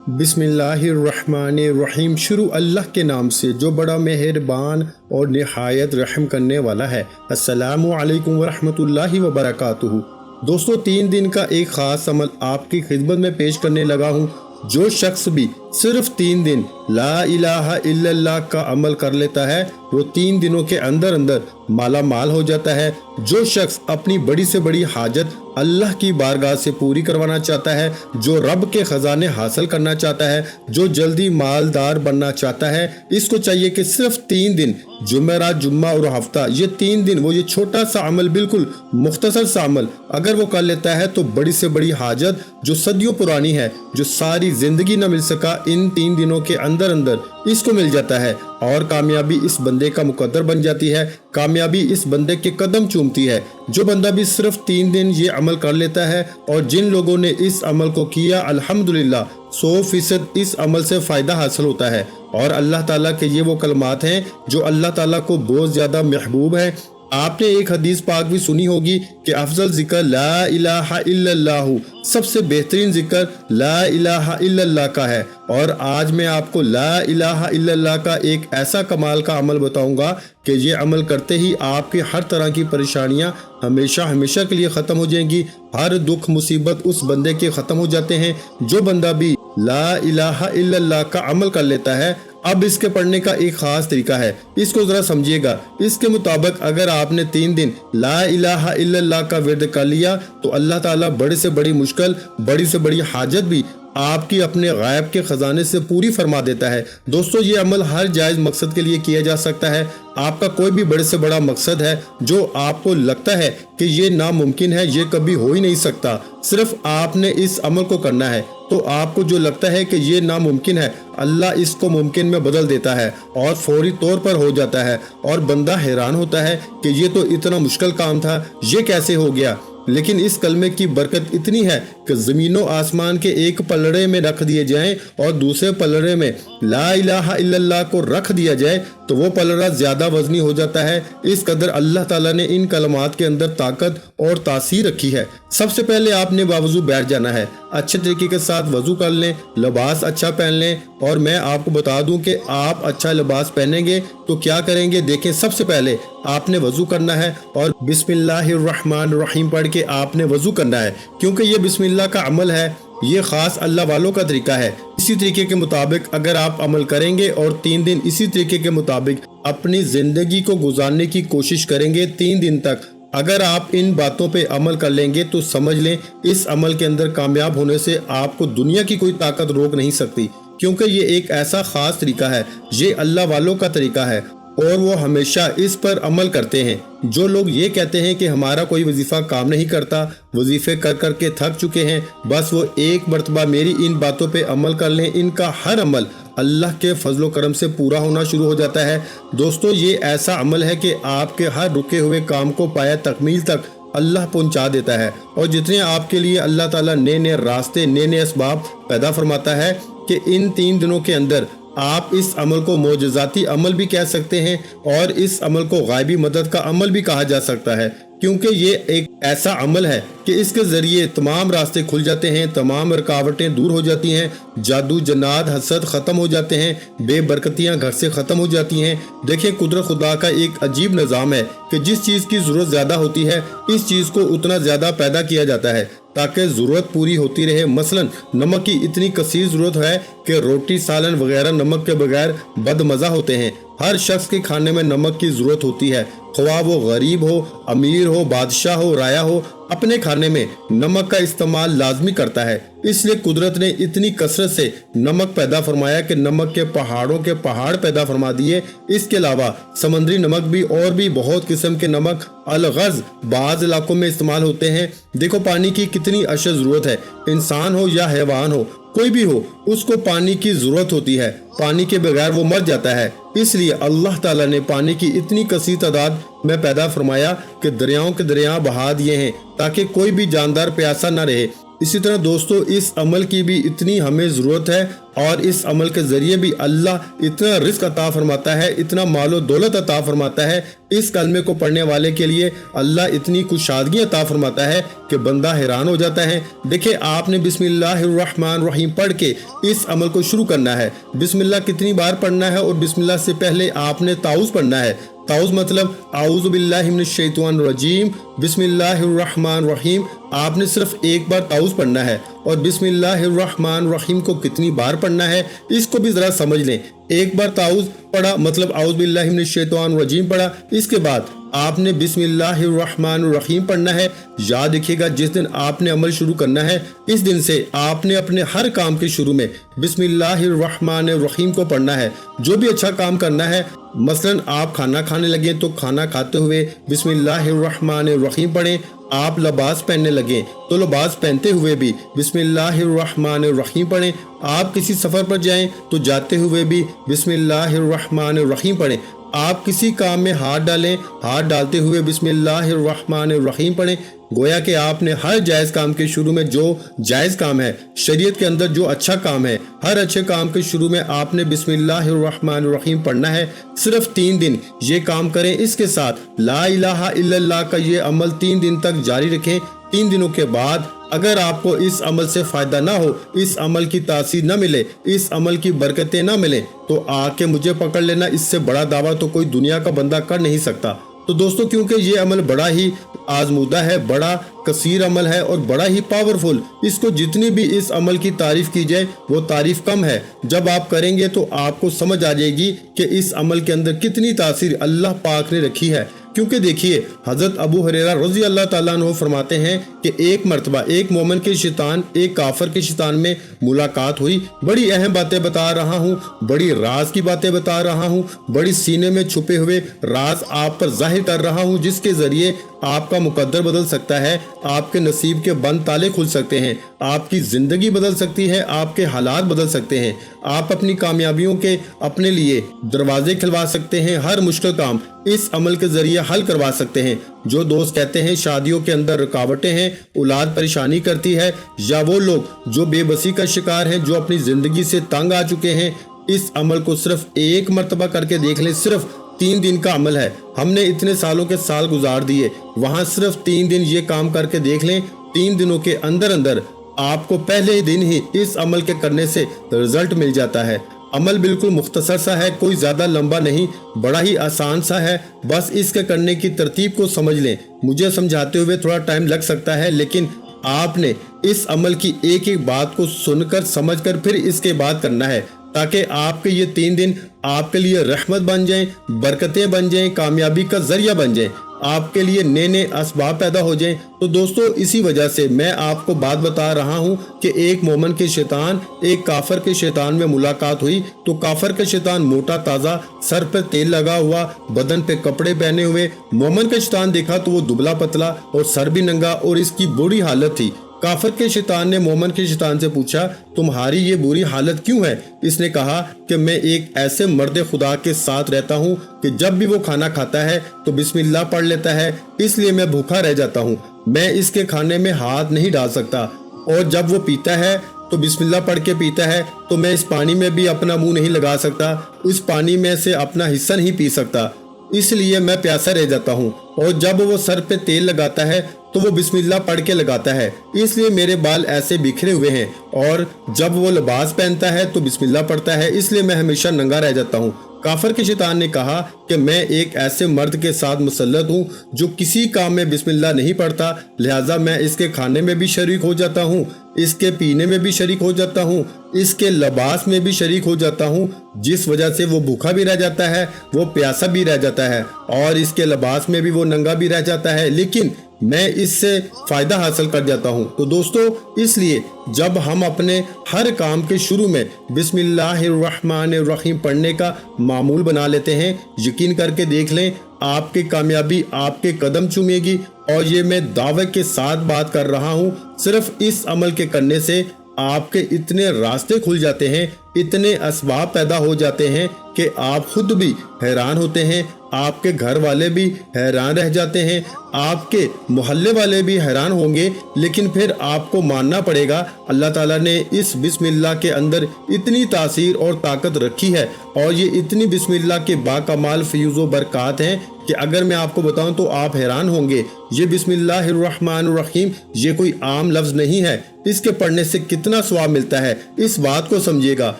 बिस्मिल्लाहिर्रहमानिर्रहीम। शुरू अल्लाह के नाम से जो बड़ा मेहरबान और निहायत रहम करने वाला है। अस्सलामु अलैकुम वरहमतुल्लाहि वबरकातुहू। दोस्तों, 3 दिन का एक ख़ास अमल आपकी खिदमत में पेश करने लगा हूँ। जो शख्स भी सिर्फ 3 दिन ला इलाहा इल्लल्लाह का अमल कर लेता है वो 3 दिनों के अंदर अंदर माला माल हो जाता है। जो शख्स अपनी बड़ी से बड़ी हाजत अल्लाह की बारगाह से पूरी करवाना चाहता है, जो रब के खजाने हासिल करना चाहता है, जो जल्दी मालदार बनना चाहता है, इसको चाहिए कि सिर्फ 3 दिन जुमेरात, जुम्मा और हफ्ता, ये 3 दिन वो ये छोटा सा अमल, बिल्कुल मुख्तसर सा अमल अगर वो कर लेता है तो बड़ी से बड़ी हाजत जो सदियों पुरानी है, जो सारी जिंदगी न मिल सका, इन 3 दिनों के अंदर अंदर इसको मिल जाता है और कामयाबी इस बंदे का मुकद्दर बन जाती है। कामयाबी इस बंदे के कदम चूमती है। जो बंदा भी सिर्फ 3 दिन ये अमल कर लेता है और जिन लोगों ने इस अमल को किया, अल्हम्दुलिल्लाह 100% इस अमल से फ़ायदा हासिल होता है। और अल्लाह ताला के ये वो कलमात हैं जो अल्लाह ताला को बहुत ज़्यादा महबूब है। आपने एक हदीस पाक भी सुनी होगी कि अफजल जिक्र ला इलाहा इल्लल्लाहु, सबसे बेहतरीन जिक्र ला इलाहा इल्लल्लाह का है। और आज मैं आपको ला इलाहा इल्लल्लाह का एक ऐसा कमाल का अमल बताऊंगा कि ये अमल करते ही आपकी हर तरह की परेशानियां हमेशा हमेशा के लिए ख़त्म हो जाएंगी। हर दुख मुसीबत उस बंदे के ख़त्म हो जाते हैं। जो बंदा भी ला इलाहा इल्लल्लाह का अमल कर लेता है, अब इसके पढ़ने का एक खास तरीका है, इसको जरा समझिएगा। इसके मुताबिक अगर आपने 3 दिन ला इलाहा इल्लल्लाह का विर्द कर लिया तो अल्लाह ताला बड़े से बड़ी मुश्किल, बड़ी से बड़ी हाजत भी आपकी अपने गायब के खजाने से पूरी फरमा देता है। दोस्तों, ये अमल हर जायज़ मकसद के लिए किया जा सकता है। आपका कोई भी बड़े से बड़ा मकसद है जो आपको लगता है कि ये नामुमकिन है, ये कभी हो ही नहीं सकता, सिर्फ आपने इस अमल को करना है। तो आपको जो लगता है कि ये नामुमकिन है, अल्लाह इसको मुमकिन में बदल देता है और फौरी तौर पर हो जाता है। और बंदा हैरान होता है कि ये तो इतना मुश्किल काम था, ये कैसे हो गया। लेकिन इस कलमे की बरकत इतनी है कि ज़मीनों आसमान के एक पलड़े में रख दिए जाएं और दूसरे पलड़े में ला इलाहा इल्लल्लाह को रख दिया जाए तो वो पलड़ा ज़्यादा वजनी हो जाता है। इस कदर अल्लाह ताला ने इन कलमात के अंदर ताकत और तासीर रखी है। सबसे पहले आपने बावजू बैठ जाना है, अच्छे तरीके के साथ वजू कर लें, लिबास अच्छा पहन लें। और मैं आपको बता दूं कि आप अच्छा लिबास पहनेंगे तो क्या करेंगे, देखें। सबसे पहले आपने वजू करना है और बिस्मिल्लाहिर्रहमानिर्रहीम पढ़ के आपने वजू करना है, क्योंकि ये बिस्मिल्लाह का अमल है, ये खास अल्लाह वालों का तरीका है। इसी तरीके के मुताबिक अगर आप अमल करेंगे और 3 दिन इसी तरीके के मुताबिक अपनी जिंदगी को गुजारने की कोशिश करेंगे 3 दिन तक, अगर आप इन बातों पे अमल कर लेंगे तो समझ लें इस अमल के अंदर कामयाब होने से आपको दुनिया की कोई ताकत रोक नहीं सकती, क्योंकि ये एक ऐसा खास तरीका है, ये अल्लाह वालों का तरीका है और वो हमेशा इस पर अमल करते हैं। जो लोग ये कहते हैं कि हमारा कोई वजीफा काम नहीं करता, वजीफे कर कर के थक चुके हैं, बस वो एक मरतबा मेरी इन बातों पे अमल कर लें, इनका हर अमल अल्लाह के फजलो करम से पूरा होना शुरू हो जाता है। दोस्तों, ये ऐसा अमल है कि आपके हर रुके हुए काम को पाया तकमील तक अल्लाह पहुंचा देता है। और जितने आपके लिए अल्लाह ताला नए नए रास्ते, नए नए असबाब पैदा फरमाता है कि इन 3 दिनों के अंदर आप इस अमल को मोजज़ाती अमल भी कह सकते हैं और इस अमल को गायबी मदद का अमल भी कहा जा सकता है, क्योंकि ये एक ऐसा अमल है कि इसके ज़रिए तमाम रास्ते खुल जाते हैं, तमाम रुकावटें दूर हो जाती हैं, जादू जन्नात हसद ख़त्म हो जाते हैं, बेबरकतियाँ घर से ख़त्म हो जाती हैं। देखिए, कुदरत खुदा का एक अजीब निज़ाम है कि जिस चीज़ की ज़रूरत ज़्यादा होती है इस चीज़ को उतना ज़्यादा पैदा किया जाता है ताकि ज़रूरत पूरी होती रहे। मसलन नमक की इतनी कसीर ज़रूरत है कि रोटी, सालन वगैरह नमक के बगैर बदमज़ा होते हैं। हर शख्स के खाने में नमक की ज़रूरत होती है, ख्वाह वो गरीब हो, अमीर हो, बादशाह हो, राया हो, अपने खाने में नमक का इस्तेमाल लाजमी करता है। इसलिए कुदरत ने इतनी कसरत से नमक पैदा फरमाया कि नमक के पहाड़ों के पहाड़ पैदा फरमा दिए। इसके अलावा समंदरी नमक भी और भी बहुत किस्म के नमक अलगज़ बाज़ इलाकों में इस्तेमाल होते हैं। देखो, पानी की कितनी अशद ज़रूरत है, इंसान हो या हैवान हो, कोई भी हो, उसको पानी की ज़रूरत होती है, पानी के बगैर वो मर जाता है। इसलिए अल्लाह ताला ने पानी की इतनी कसीर तादाद में पैदा फरमाया कि दरियाओं के दरिया बहा दिए हैं ताकि कोई भी जानदार प्यासा न रहे। इसी तरह दोस्तों इस अमल की भी इतनी हमें ज़रूरत है और इस अमल के ज़रिए भी अल्लाह इतना रिस्क अता फरमाता है, इतना मालो दौलत अता फरमाता है। इस कलमे को पढ़ने वाले के लिए अल्लाह इतनी कुशादगी अता फरमाता है कि बंदा हैरान हो जाता है। देखिए आपने बिस्मिल्लाहिर्रहमानिर्रहीम पढ़ के इस अमल को शुरू करना है। बिस्मिल्लाह कितनी बार पढ़ना है और बिस्मिल्लाह से पहले आपने ताउज़ पढ़ना है। ताउज़ मतलब आऊज़ु बिल्लाहि मिनश शैतानिर रजीम बिस्मिल्लाहिर्रहमानिर्रहीम। आपने सिर्फ एक बार ताउज़ पढ़ना है और बिस्मिल्लाहिर्रहमानिर्रहीम को कितनी बार पढ़ना है इसको भी ज़रा समझ लें। एक बार ताउज़ पढ़ा मतलब आऊज़ु बिल्लाहि मिनश शैतानिर रजीम पढ़ा, इसके बाद आपने बिस्मिल्लाहिर्रहमानिर्रहीम पढ़ना है। याद रखिएगा जिस दिन आपने अमल शुरू करना है इस दिन से आपने अपने हर काम के शुरू में बिस्मिल्लाहिर्रहमानिर्रहीम को पढ़ना है। जो भी अच्छा काम करना है, मसलन आप खाना खाने लगे तो खाना खाते हुए बिस्मिल्लाहिर्रहमानिर्रहीम पढ़ें। आप लिबास पहनने लगे तो लिबास पहनते हुए भी बिस्मिल्लाहिर्रहमानिर्रहीम पढ़ें। आप किसी सफ़र पर जाएं तो जाते हुए भी बिस्मिल्लाहिर्रहमानिर्रहीम पढ़ें। आप किसी काम में हाथ डालें, हाथ डालते हुए बिस्मिल्लाहिर्रहमानिर्रहीम पढ़ें। गोया कि आपने हर जायज़ काम के शुरू में जो जायज़ काम है, शरीयत के अंदर जो अच्छा काम है, हर अच्छे काम के शुरू में आपने बिस्मिल्लाहिर्रहमानिर्रहीम पढ़ना है। सिर्फ 3 दिन ये काम करें। इसके साथ ला इलाहा इल्लल्लाह का ये अमल 3 दिन तक जारी रखें। 3 दिनों के बाद अगर आपको इस अमल से फ़ायदा ना हो, इस अमल की तासीर न मिले, इस अमल की बरकतें ना मिले तो आके मुझे पकड़ लेना। इससे बड़ा दावा तो कोई दुनिया का बंदा कर नहीं सकता। तो दोस्तों क्योंकि ये अमल बड़ा ही आजमूदा है, बड़ा कसीर अमल है और बड़ा ही पावरफुल, इसको जितनी भी इस अमल की तारीफ की जाए वो तारीफ कम है। जब आप करेंगे तो आपको समझ आ जाएगी कि इस अमल के अंदर कितनी तासीर अल्लाह पाक ने रखी है। क्योंकि देखिए हजरत अबू हुरैरा रज़ी अल्लाह ताला अन्हु फरमाते हैं कि एक मर्तबा एक मोमिन के शैतान एक काफिर के शैतान में मुलाकात हुई। बड़ी अहम बातें बता रहा हूँ, बड़ी राज की बातें बता रहा हूँ, बड़ी सीने में छुपे हुए राज आप पर जाहिर कर रहा हूँ जिसके जरिए आपका मुकद्दर बदल सकता है, आपके नसीब के बंद ताले खुल सकते हैं, आपकी ज़िंदगी बदल सकती है, आपके हालात बदल सकते हैं, आप अपनी कामयाबियों के अपने लिए दरवाजे खिलवा सकते हैं, हर मुश्किल काम इस अमल के जरिए हल करवा सकते हैं। जो दोस्त कहते हैं शादियों के अंदर रुकावटें हैं, औलाद परेशानी करती है, या वो लोग जो बेबसी का शिकार हैं, जो अपनी ज़िंदगी से तंग आ चुके हैं, इस अमल को सिर्फ एक मरतबा करके देख लें। सिर्फ 3 दिन का अमल है। हमने इतने सालों के साल गुजार दिए, वहाँ सिर्फ 3 दिन ये काम करके देख लें। 3 दिनों के अंदर अंदर आपको पहले ही दिन ही इस अमल के करने से रिजल्ट मिल जाता है। अमल बिल्कुल मुख्तसर सा है, कोई ज़्यादा लंबा नहीं, बड़ा ही आसान सा है। बस इसके करने की तरतीब को समझ लें। मुझे समझाते हुए थोड़ा टाइम लग सकता है, लेकिन आपने इस अमल की एक एक बात को सुनकर समझकर फिर इसके बाद करना है, ताकि आपके ये 3 दिन आपके लिए रहमत बन जाएं, बरकतें बन जाएं, कामयाबी का जरिया बन जाएं, आपके लिए नए नए असबाब पैदा हो जाएं। तो दोस्तों इसी वजह से मैं आपको बात बता रहा हूं कि एक मोमिन के शैतान एक काफिर के शैतान में मुलाकात हुई। तो काफिर के शैतान मोटा ताज़ा, सर पर तेल लगा हुआ, बदन पे कपड़े पहने हुए। मोमिन का शैतान देखा तो वो दुबला पतला और सर भी नंगा और इसकी बुरी हालत थी। काफिर के शैतान ने मोमिन के शैतान से पूछा, तुम्हारी ये बुरी हालत क्यों है? इसने कहा कि मैं एक ऐसे मर्द खुदा के साथ रहता हूँ कि जब भी वो खाना खाता है तो बिस्मिल्लाह पढ़ लेता है, इसलिए मैं भूखा रह जाता हूँ। मैं इसके खाने में हाथ नहीं डाल सकता, और जब वो पीता है तो बिस्मिल्लाह पढ़ के पीता है, तो मैं इस पानी में भी अपना मुंह नहीं लगा सकता, उस पानी में से अपना हिस्सा नहीं पी सकता, इसलिए मैं प्यासा रह जाता हूँ। और जब वो सर पे तेल लगाता है तो वो बिस्मिल्लाह पढ़ के लगाता है, इसलिए मेरे बाल ऐसे बिखरे हुए हैं। और जब वो लिबास पहनता है तो बिस्मिल्लाह पढ़ता है, इसलिए मैं हमेशा नंगा रह जाता हूँ। काफिर के शैतान ने कहा कि मैं एक ऐसे मर्द के साथ मुसल्लत हूँ जो किसी काम में बिस्मिल्लाह नहीं पढ़ता, लिहाजा मैं इसके खाने में भी शरीक हो जाता हूँ, इसके पीने में भी शरीक हो जाता हूँ, इसके लिबास में भी शरीक हो जाता हूँ, जिस वजह से वो भूखा भी रह जाता है, वो प्यासा भी रह जाता है, और इसके लिबास में भी वो नंगा भी रह जाता है, लेकिन मैं इससे फ़ायदा हासिल कर जाता हूँ। तो दोस्तों इसलिए जब हम अपने हर काम के शुरू में बिस्मिल्लाहिर्रहमानिर्रहीम पढ़ने का मामूल बना लेते हैं, यकीन करके देख लें आपकी कामयाबी आपके कदम चूमेगी। और ये मैं दावे के साथ बात कर रहा हूँ, सिर्फ इस अमल के करने से आपके इतने रास्ते खुल जाते हैं, इतने असबाब पैदा हो जाते हैं कि आप खुद भी हैरान होते हैं। آپ کے گھر والے بھی حیران رہ جاتے ہیں، آپ کے محلے والے بھی حیران ہوں گے، لیکن پھر آپ کو ماننا پڑے گا اللہ تعالیٰ نے اس بسم اللہ کے اندر اتنی تاثیر اور طاقت رکھی ہے، اور یہ اتنی بسم اللہ کے باکمال فیوز و برکات ہیں کہ اگر میں آپ کو بتاؤں تو آپ حیران ہوں گے۔ یہ بسم اللہ الرحمن الرحیم یہ کوئی عام لفظ نہیں ہے، اس کے پڑھنے سے کتنا ثواب ملتا ہے اس بات کو سمجھیے گا،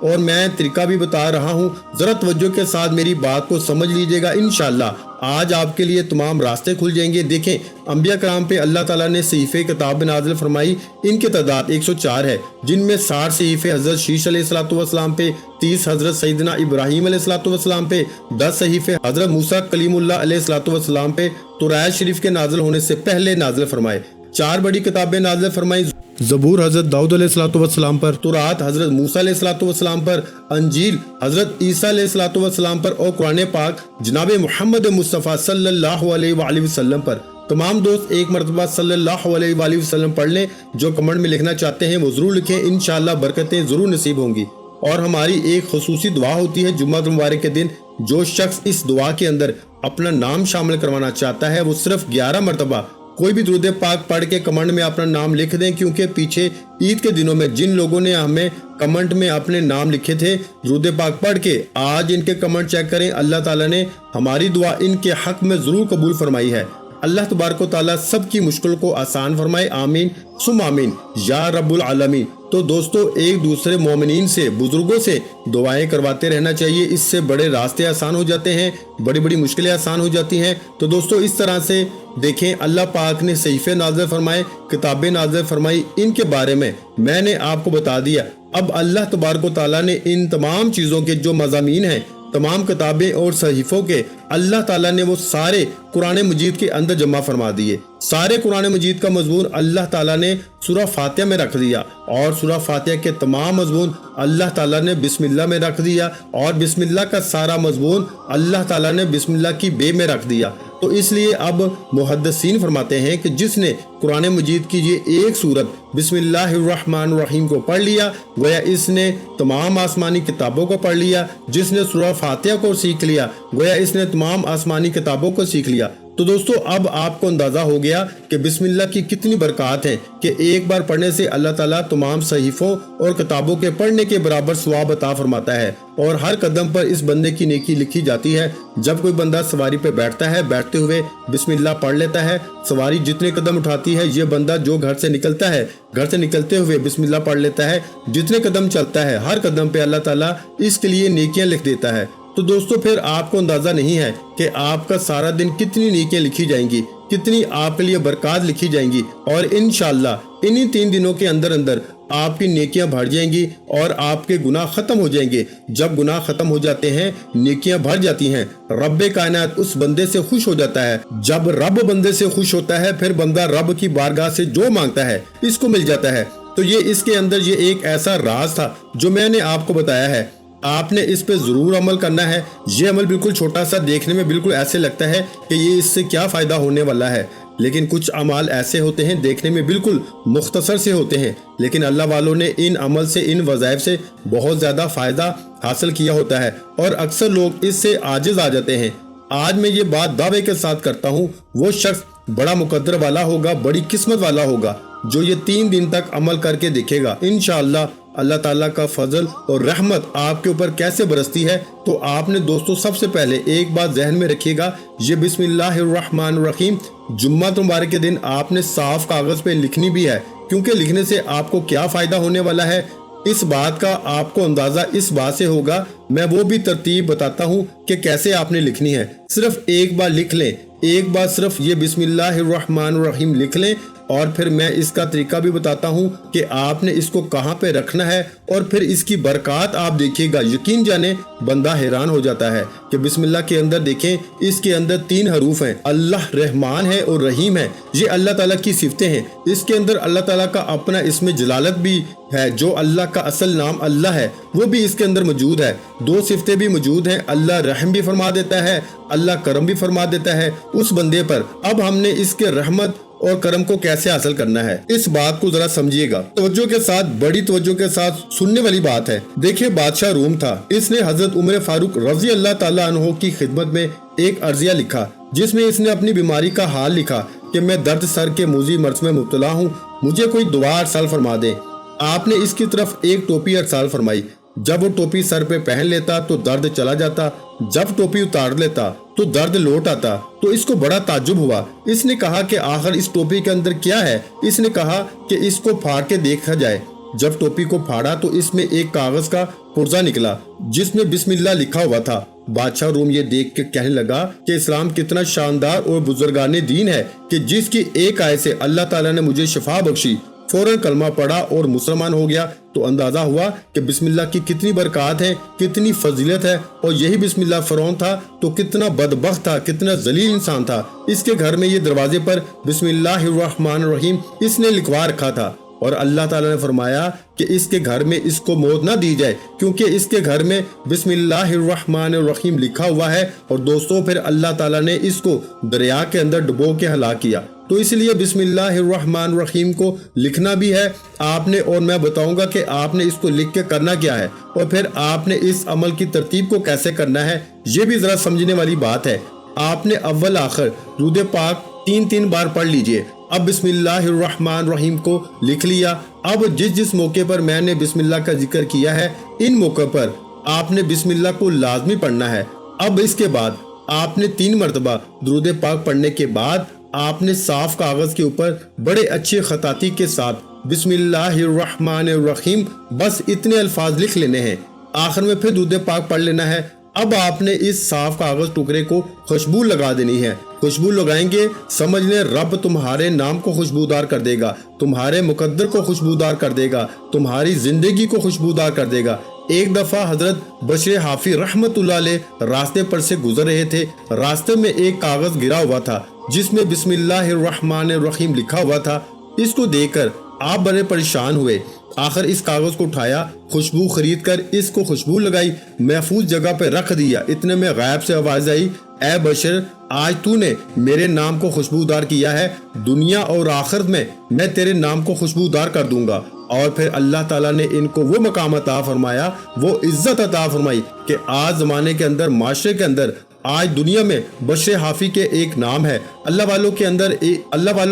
اور میں طریقہ بھی بتا رہا ہوں، ذرا توجہ کے ساتھ میری بات کو سمجھ لیجئے گا، انشاءاللہ آج آپ کے لیے تمام راستے کھل جائیں گے۔ دیکھیں، انبیاء کرام پہ اللہ تعالیٰ نے صحیفے کتاب نازل فرمائی، ان کے تعداد 104 ہے، جن میں 60 صحیفے حضرت شیش علیہ السلام پہ، 30 حضرت سیدنا ابراہیم علیہ السلام پہ، 10 صحیفے حضرت موسیٰ کلیم اللہ علیہ السلام پہ توراۃ شریف کے نازل ہونے سے پہلے نازل فرمائے، 4 بڑی کتابیں نازل فرمائی، زبور حضرت داؤد علیہ السلام پر، توراۃ حضرت موسیٰ علیہ السلام پر، انجیل حضرت عیسیٰ علیہ السلام پر، اور قرآن پاک جناب محمد مصطفیٰ صلی اللہ علیہ وآلہ وسلم پر۔ تمام دوست ایک مرتبہ صلی اللہ علیہ وآلہ وسلم پڑھ لیں، جو کمنٹ میں لکھنا چاہتے ہیں وہ ضرور لکھیں، انشاءاللہ برکتیں ضرور نصیب ہوں گی۔ اور ہماری ایک خصوصی دعا ہوتی ہے جمعہ مبارک کے دن، جو شخص اس دعا کے اندر اپنا نام شامل کروانا چاہتا ہے وہ صرف 11 مرتبہ کوئی بھی درود پاک پڑھ کے کمنٹ میں اپنا نام لکھ دیں، کیونکہ پیچھے عید کے دنوں میں جن لوگوں نے ہمیں کمنٹ میں اپنے نام لکھے تھے درود پاک پڑھ کے، آج ان کے کمنٹ چیک کریں، اللہ تعالیٰ نے ہماری دعا ان کے حق میں ضرور قبول فرمائی ہے۔ اللہ تبارک و تعالیٰ سب کی مشکل کو آسان فرمائے، آمین ثم آمین یا رب العالمین۔ تو دوستو، ایک دوسرے مومنین سے، بزرگوں سے دعائیں کرواتے رہنا چاہیے، اس سے بڑے راستے آسان ہو جاتے ہیں، بڑی بڑی مشکلیں آسان ہو جاتی ہیں۔ تو دوستو، اس طرح سے دیکھیں، اللہ پاک نے صحیفے نازل فرمائے، کتابیں نازل فرمائی، ان کے بارے میں نے آپ کو بتا دیا۔ اب اللہ تبارک و تعالیٰ نے ان تمام چیزوں کے جو مضامین ہیں، تمام کتابیں اور صحیفوں کے، اللہ تعالیٰ نے وہ سارے قرآن مجید کے اندر جمع فرما دیے۔ سارے قرآن مجید کا مضمون اللہ تعالیٰ نے سورہ فاتحہ میں رکھ دیا، اور سورہ فاتحہ کے تمام مضمون اللہ تعالیٰ نے بسم اللہ میں رکھ دیا، اور بسم اللہ کا سارا مضمون اللہ تعالیٰ نے بسم اللہ کی بے میں رکھ دیا۔ تو اس لیے اب محدثین فرماتے ہیں کہ جس نے قرآن مجید کی یہ ایک سورت بسم اللہ الرحمن الرحیم کو پڑھ لیا، گویا اس نے تمام آسمانی کتابوں کو پڑھ لیا۔ جس نے سورہ فاتحہ کو سیکھ لیا، گویا اس نے تمام آسمانی کتابوں کو سیکھ لیا۔ تو دوستو، اب آپ کو اندازہ ہو گیا کہ بسم اللہ کی کتنی برکات ہیں، کہ ایک بار پڑھنے سے اللہ تعالیٰ تمام صحیفوں اور کتابوں کے پڑھنے کے برابر ثواب عطا فرماتا ہے، اور ہر قدم پر اس بندے کی نیکی لکھی جاتی ہے۔ جب کوئی بندہ سواری پہ بیٹھتا ہے، بیٹھتے ہوئے بسم اللہ پڑھ لیتا ہے، سواری جتنے قدم اٹھاتی ہے، یہ بندہ جو گھر سے نکلتا ہے، گھر سے نکلتے ہوئے بسم اللہ پڑھ لیتا ہے، جتنے قدم چلتا ہے، ہر قدم پہ اللہ تعالیٰ اس کے لیے نیکیاں لکھ دیتا ہے۔ تو دوستو، پھر آپ کو اندازہ نہیں ہے کہ آپ کا سارا دن کتنی نیکیاں لکھی جائیں گی، کتنی آپ کے لیے برکات لکھی جائیں گی، اور انشاءاللہ انہی 3 دنوں کے اندر آپ کی نیکیاں بڑھ جائیں گی اور آپ کے گناہ ختم ہو جائیں گے۔ جب گناہ ختم ہو جاتے ہیں، نیکیاں بڑھ جاتی ہیں، رب کائنات اس بندے سے خوش ہو جاتا ہے۔ جب رب بندے سے خوش ہوتا ہے، پھر بندہ رب کی بارگاہ سے جو مانگتا ہے اس کو مل جاتا ہے۔ تو یہ اس کے اندر یہ ایک ایسا راز تھا جو میں نے آپ کو بتایا ہے، آپ نے اس پہ ضرور عمل کرنا ہے۔ یہ عمل بالکل چھوٹا سا، دیکھنے میں بالکل ایسے لگتا ہے کہ یہ اس سے کیا فائدہ ہونے والا ہے، لیکن کچھ اعمال ایسے ہوتے ہیں دیکھنے میں بالکل مختصر سے ہوتے ہیں، لیکن اللہ والوں نے ان عمل سے، ان وظائف سے بہت زیادہ فائدہ حاصل کیا ہوتا ہے، اور اکثر لوگ اس سے عاجز آ جاتے ہیں۔ آج میں یہ بات دعوے کے ساتھ کرتا ہوں، وہ شخص بڑا مقدر والا ہوگا، بڑی قسمت والا ہوگا جو یہ 3 دن تک عمل کر کے دیکھے گا۔ انشاءاللہ اللہ تعالیٰ کا فضل اور رحمت آپ کے اوپر کیسے برستی ہے، تو آپ نے دوستو سب سے پہلے ایک بات ذہن میں رکھیے گا، یہ بسم اللہ الرحمن الرحیم جمعہ مبارک کے دن آپ نے صاف کاغذ پہ لکھنی بھی ہے، کیونکہ لکھنے سے آپ کو کیا فائدہ ہونے والا ہے اس بات کا آپ کو اندازہ اس بات سے ہوگا۔ میں وہ بھی ترتیب بتاتا ہوں کہ کیسے آپ نے لکھنی ہے۔ صرف ایک بار لکھ لیں، ایک بار صرف یہ بسم اللہ الرحمن الرحیم لکھ لیں، اور پھر میں اس کا طریقہ بھی بتاتا ہوں کہ آپ نے اس کو کہاں پہ رکھنا ہے، اور پھر اس کی برکات آپ دیکھیے گا، یقین جانے بندہ حیران ہو جاتا ہے کہ بسم اللہ کے اندر دیکھیں، اس کے اندر 3 حروف ہیں، اللہ رحمان ہے اور رحیم ہے، یہ اللہ تعالیٰ کی صفتیں ہیں۔ اس کے اندر اللہ تعالیٰ کا اپنا اسم جلالت بھی ہے، جو اللہ کا اصل نام اللہ ہے، وہ بھی اس کے اندر موجود ہے۔ 2 صفتیں بھی موجود ہیں، اللہ رحم بھی فرما دیتا ہے، اللہ کرم بھی فرما دیتا ہے اس بندے پر۔ اب ہم نے اس کے رحمت اور کرم کو کیسے حاصل کرنا ہے، اس بات کو ذرا سمجھیے گا توجہ کے ساتھ، بڑی توجہ کے ساتھ سننے والی بات ہے۔ دیکھیں، بادشاہ روم تھا، اس نے حضرت عمر فاروق رضی اللہ تعالیٰ عنہ کی خدمت میں एक अर्जिया लिखा जिसमें इसने अपनी बीमारी का हाल लिखा कि मैं दर्द सर के मुजी मर्ज में मुब्तला हूँ, मुझे कोई दुआ अरसाल फरमा दे। आपने इसकी तरफ एक टोपी अरसाल फरमाई। जब वो टोपी सर पे पहन लेता तो दर्द चला जाता, जब टोपी उतार लेता तो दर्द लौट आता। तो इसको बड़ा ताज्जुब हुआ। इसने कहा कि आखिर इस टोपी के अंदर क्या है। इसने कहा कि इसको फाड़ के देखा जाए। जब टोपी को फाड़ा तो इसमें एक कागज का पुर्जा निकला जिसमें बिस्मिल्लाह लिखा हुआ था। बादशाह रूम ये देख के कहने लगा कि इस्लाम कितना शानदार और बुजुर्गाने दीन है कि जिसकी एक आयत से अल्लाह ताला ने मुझे शिफा बख्शी। फौरन कलमा पढ़ा और मुसलमान हो गया। तो अंदाजा हुआ कि बिस्मिल्लाह की कितनी बरकत है, कितनी फजीलत है। और यही बिस्मिल्लाह फरौन था तो कितना बदबख्त था, कितना जलील इंसान था। इसके घर में ये दरवाजे पर बिस्मिल्लाहिर्रहमानिर्रहीम इसने लिखवा रखा था और अल्लाह ताला ने फरमाया कि इसके घर में इसको मौत ना दी जाए क्योंकि इसके घर में बिस्मिल्लाहिर्रहमानिर्रहीम लिखा हुआ है। और दोस्तों फिर अल्लाह ताला ने इसको दरिया के अंदर डुबो के हलाक किया। तो इसलिए बिस्मिल्लाहिर्रहमानिर्रहीम को लिखना भी है आपने। और मैं बताऊंगा कि आपने इसको लिख के करना क्या है और फिर आपने इस अमल की तरतीब को कैसे करना है, ये भी जरा समझने वाली बात है। आपने अव्वल आखिर दुरूद पाक 3 बार पढ़ लीजिए। अब बिस्मिल्लाहिर्रहमानिर्रहीम को लिख लिया। अब जिस मौके पर मैंने बिस्मिल्लाह का जिक्र किया है इन मौके पर आपने बिस्मिल्लाह को लाजमी पढ़ना है। अब इसके बाद आपने 3 मरतबा दुरूद पाक पढ़ने के बाद आपने साफ कागज के ऊपर बड़े अच्छे खताती के साथ बिस्मिल्लाहिर्रहमानिर्रहीम बस इतने अल्फाज लिख लेने हैं। आखिर में फिर दुरूद पाक पढ़ लेना है। अब आपने इस साफ कागज टुकड़े को खुशबू लगा देनी है। खुशबू लगाएंगे समझ लें रब तुम्हारे नाम को खुशबूदार कर देगा, तुम्हारे मुकद्दर को खुशबूदार कर देगा, तुम्हारी जिंदगी को खुशबूदार कर देगा। एक दफा हजरत बशर हाफी रहमतुल्लाह अलैह रास्ते पर से गुजर रहे थे। रास्ते में एक कागज गिरा हुआ था जिसमें बिस्मिल्लाहिर्रहमानिर्रहीम लिखा हुआ था। इसको देखकर आप बड़े परेशान हुए। आखिर इस कागज को उठाया, खुशबू खरीद कर इसको खुशबू लगाई, महफूज जगह पे रख दिया। इतने में गायब से आवाज आई, ए बशर आज तूने मेरे नाम को खुशबूदार किया है, दुनिया और आखिरत में मैं तेरे नाम को खुशबूदार कर दूंगा। और फिर अल्लाह ताला ने इनको वो मकाम अता फरमाया, वो इज्जत अता फरमाई कि आज जमाने के अंदर, माशरे के अंदर, आज दुनिया में बशर हाफी के एक नाम है। अल्लाह वालों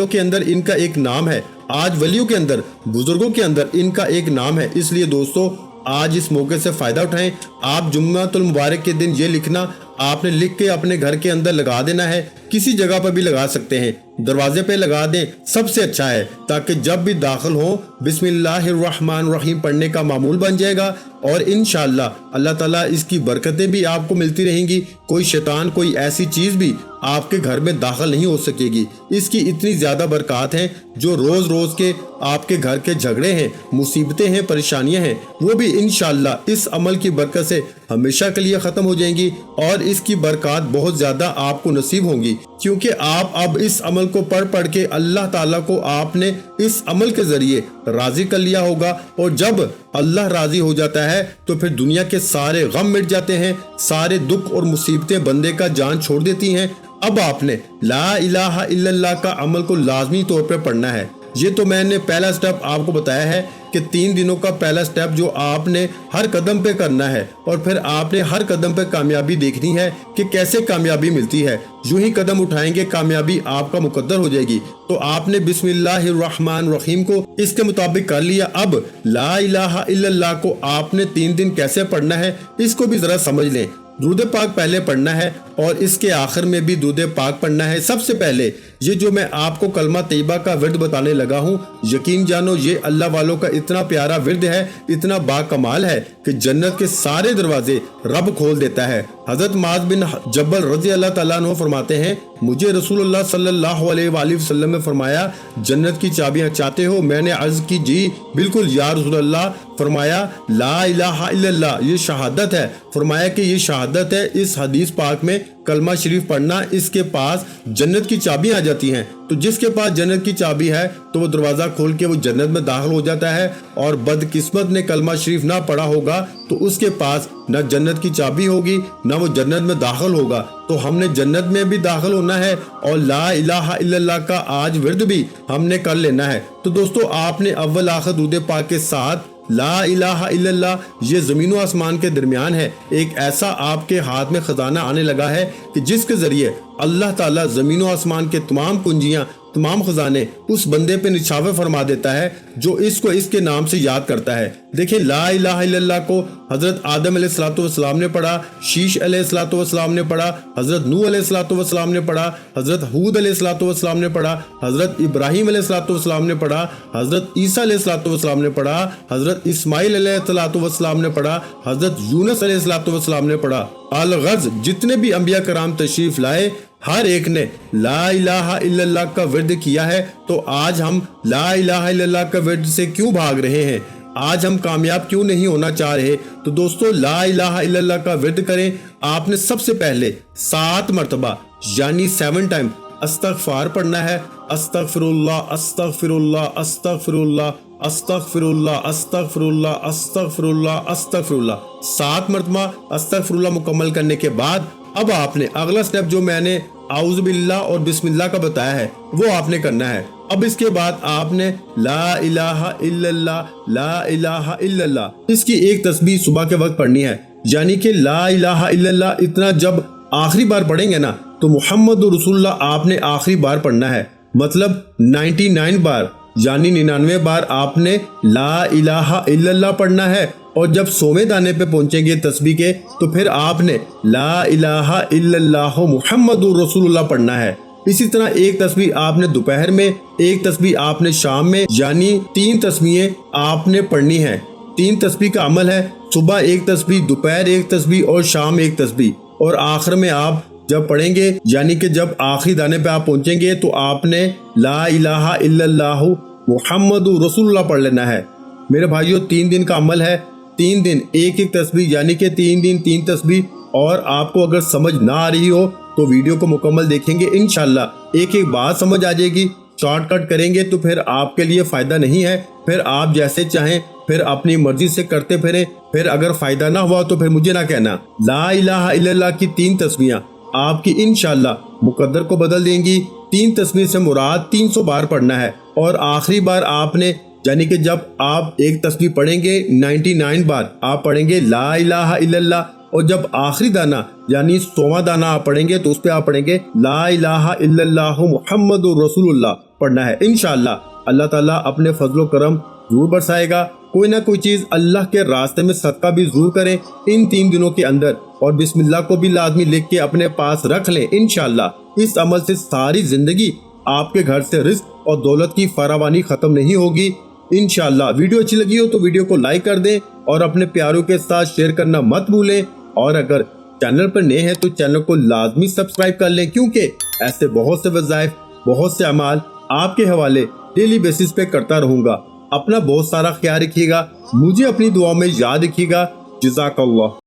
के अंदर इनका एक नाम है। आज वलियों के अंदर, बुजुर्गों के अंदर इनका एक नाम है। इसलिए दोस्तों आज इस मौके से फायदा उठाएं। आप जुम्मतुल मुबारक के दिन ये लिखना आपने लिख के अपने घर के अंदर लगा देना है। किसी जगह पर भी लगा सकते हैं, दरवाजे पे लगा दें, सबसे अच्छा है, ताकि जब भी दाखिल हो बिस्मिल्लाहिर्रहमानिर्रहीम पढ़ने का मामूल बन जाएगा। और इंशाअल्लाह अल्लाह ताला इसकी बरकतें भी आपको मिलती रहेंगी। कोई शैतान, कोई ऐसी चीज भी आपके घर में दाखिल नहीं हो सकेगी। इसकी इतनी ज्यादा बरकत है, जो रोज रोज के आपके घर के झगड़े हैं, मुसीबतें हैं, परेशानियां हैं, वो भी इंशाअल्लाह इस अमल की बरकत से हमेशा के लिए खत्म हो जाएंगी। और इसकी बरकत बहुत ज्यादा आपको नसीब होंगी, क्योंकि आप अब इस अमल को पढ़ के अल्लाह ताला को आपने इस अमल के जरिए राजी कर लिया होगा। और जब अल्लाह राजी हो जाता है तो फिर दुनिया के सारे गम मिट जाते हैं, सारे दुख और मुसीबतें बंदे का जान छोड़ देती हैं। अब आपने ला इलाहा इल्लल्लाह का अमल को लाजमी तौर पर पढ़ना है। ये तो मैंने पहला स्टेप आपको बताया है कि 3 दिनों का पहला स्टेप जो आपने हर कदम पे करना है। और फिर आपने हर कदम पे कामयाबी देखनी है कि कैसे कामयाबी मिलती है। यूं ही कदम उठाएंगे कामयाबी आपका मुकद्दर हो जाएगी। तो आपने बिस्मिल्लाहिर्रहमानिर्रहीम को इसके मुताबिक कर लिया। अब ला इलाहा इल्लल्लाह को आपने 3 दिन कैसे पढ़ना है इसको भी जरा समझ लें। दुरूद पाक पहले पढ़ना है और इसके आखिर में भी दुरूद पाक पढ़ना है। सबसे पहले ये जो मैं आपको कलमा तैयबा का विर्द बताने लगा हूँ, यकीन जानो ये अल्लाह वालों का इतना प्यारा विर्द है, इतना बाकमाल है कि जन्नत के सारे दरवाजे रब खोल देता है। हजरत माज बिन जबल रज़ी अल्लाह तआला अन्हु फरमाते हैं, मुझे रसूलुल्लाह सल्लल्लाहु अलैहि वसल्लम ने फरमाया, जन्नत की चाबियां चाहते हो? मैंने अर्ज की जी बिल्कुल या रसूलल्लाह। फरमाया ला इलाहा इल्लल्लाह, ये शहादत है। फरमाया कि ये शहादत है। इस हदीस पाक में कलमा शरीफ पढ़ना, इसके पास जन्नत की चाबियां आ जाती हैं। तो जिसके पास जन्नत की चाबी है तो वो दरवाजा खोल के वो जन्नत में दाखिल हो जाता है। और बदकिस्मत ने कलमा शरीफ ना पढ़ा होगा तो उसके पास न जन्नत की चाबी होगी, न वो जन्नत में दाखिल होगा। तो हमने जन्नत में भी दाखिल होना है और ला इलाहा इल्लल्लाह का आज विर्द भी हमने कर लेना है। तो दोस्तों आपने अव्वल आखिर दुरूद पाक के साथ لا الہ الا اللہ یہ زمین و آسمان کے درمیان ہے، ایک ایسا آپ کے ہاتھ میں خزانہ آنے لگا ہے کہ جس کے ذریعے اللہ تعالیٰ زمین و آسمان کے تمام کنجیاں، تمام خزانے اس بندے پہ نچھاور فرما دیتا ہے جو اس کو اس کے نام سے یاد کرتا ہے۔ دیکھیں لا الہ الا اللہ کو حضرت آدم علیہ السلام نے پڑھا، شیش علیہ السلام نے پڑھا، حضرت نوح علیہ السلام نے پڑھا، حضرت ہود علیہ السلام نے پڑھا، حضرت ابراہیم علیہ السلام نے پڑھا، حضرت عیسیٰ علیہ السلام نے پڑھا، حضرت اسماعیل علیہ السلام نے پڑھا، حضرت یونس علیہ السلام نے پڑھا۔ الغرض جتنے بھی انبیاء کرام تشریف لائے ہر ایک نے لا الہ الا اللہ کا ورد کیا ہے۔ تو آج ہم لا الہ الا اللہ کا ورد سے کیوں بھاگ رہے ہیں؟ آج ہم کامیاب کیوں نہیں ہونا چاہ رہے؟ تو دوستو لا الہ الا اللہ کا ورد کریں۔ آپ نے سب سے پہلے 7 مرتبہ یعنی 7 ٹائم استغفار پڑھنا ہے۔ استغفر اللہ استغفر اللہ استغفر اللہ استغفر اللہ استغفر اللہ استغفر اللہ استغفر اللہ 7 مرتبہ استغفر اللہ مکمل کرنے کے بعد اب آپ نے اگلا سٹیپ جو میں نے اعوذ باللہ اور بسم اللہ کا بتایا ہے وہ آپ نے کرنا ہے۔ اب اس کے بعد آپ نے لا الہ الا اللہ لا الہ الا اللہ اس کی ایک تسبیح صبح کے وقت پڑھنی ہے، یعنی کہ لا الہ الا اللہ اتنا جب آخری بار پڑھیں گے نا تو محمد رسول اللہ آپ نے آخری بار پڑھنا ہے، مطلب 99 بار یعنی 99 بار آپ نے لا الہ الا اللہ پڑھنا ہے۔ اور جب 100ویں دانے پہ پہنچیں گے تسبیح کے تو پھر آپ نے لا الہ الا اللہ محمد رسول اللہ پڑھنا ہے۔ اسی طرح ایک تسبیح آپ نے دوپہر میں، ایک تسبیح آپ نے شام میں، یعنی 3 تسبیحیں آپ نے پڑھنی ہے۔ 3 تسبیح کا عمل ہے، صبح ایک تسبیح، دوپہر ایک تسبیح اور شام ایک تسبیح، اور آخر میں آپ جب پڑھیں گے یعنی کہ جب آخری دانے پہ آپ پہنچیں گے تو آپ نے لا الہ الا اللہ محمد رسول اللہ پڑھ لینا ہے۔ میرے بھائیو 3 دن کا عمل ہے، 3 دن ایک ایک تسبیح یعنی کہ 3 دن 3 تسبیح۔ اور آپ کو اگر سمجھ نہ آ رہی ہو تو ویڈیو کو مکمل دیکھیں گے، انشاءاللہ ایک ایک بات سمجھ آ جائے گی۔ شارٹ کٹ کریں گے تو پھر آپ کے لیے فائدہ نہیں ہے، پھر آپ جیسے چاہیں پھر اپنی مرضی سے کرتے پھریں، پھر اگر فائدہ نہ ہوا تو پھر مجھے نہ کہنا۔ لا الہ الا اللہ کی 3 تسبیحاں آپ کی انشاءاللہ مقدر کو بدل دیں گی۔ 3 تسبیح سے مراد 300 بار پڑھنا ہے، اور آخری بار آپ نے یعنی کہ جب آپ ایک تسبیح پڑھیں گے 99 بار آپ پڑھیں گے لا الہ الا اللہ، اور جب آخری دانہ یعنی 100واں دانہ آپ پڑھیں گے تو اس پہ آپ پڑھیں گے لا الہ الا اللہ محمد رسول اللہ پڑھنا ہے۔ انشاءاللہ اللہ تعالیٰ اپنے فضل و کرم ضرور برسائے گا۔ کوئی نہ کوئی چیز اللہ کے راستے میں صدقہ بھی ضرور کریں ان 3 دنوں کے اندر، اور بسم اللہ کو بھی لازمی لکھ کے اپنے پاس رکھ لیں۔ انشاءاللہ اس عمل سے ساری زندگی آپ کے گھر سے رزق اور دولت کی فراوانی ختم نہیں ہوگی انشاءاللہ۔ ویڈیو اچھی لگی ہو تو ویڈیو کو لائک کر دیں اور اپنے پیاروں کے ساتھ شیئر کرنا مت بھولیں، اور اگر چینل پر نئے ہیں تو چینل کو لازمی سبسکرائب کر لیں، کیونکہ ایسے بہت سے وظائف، بہت سے اعمال آپ کے حوالے ڈیلی بیسس پہ کرتا رہوں گا۔ اپنا بہت سارا خیال رکھیے گا، مجھے اپنی دعا میں یاد رکھیے گا۔ جزاک اللہ۔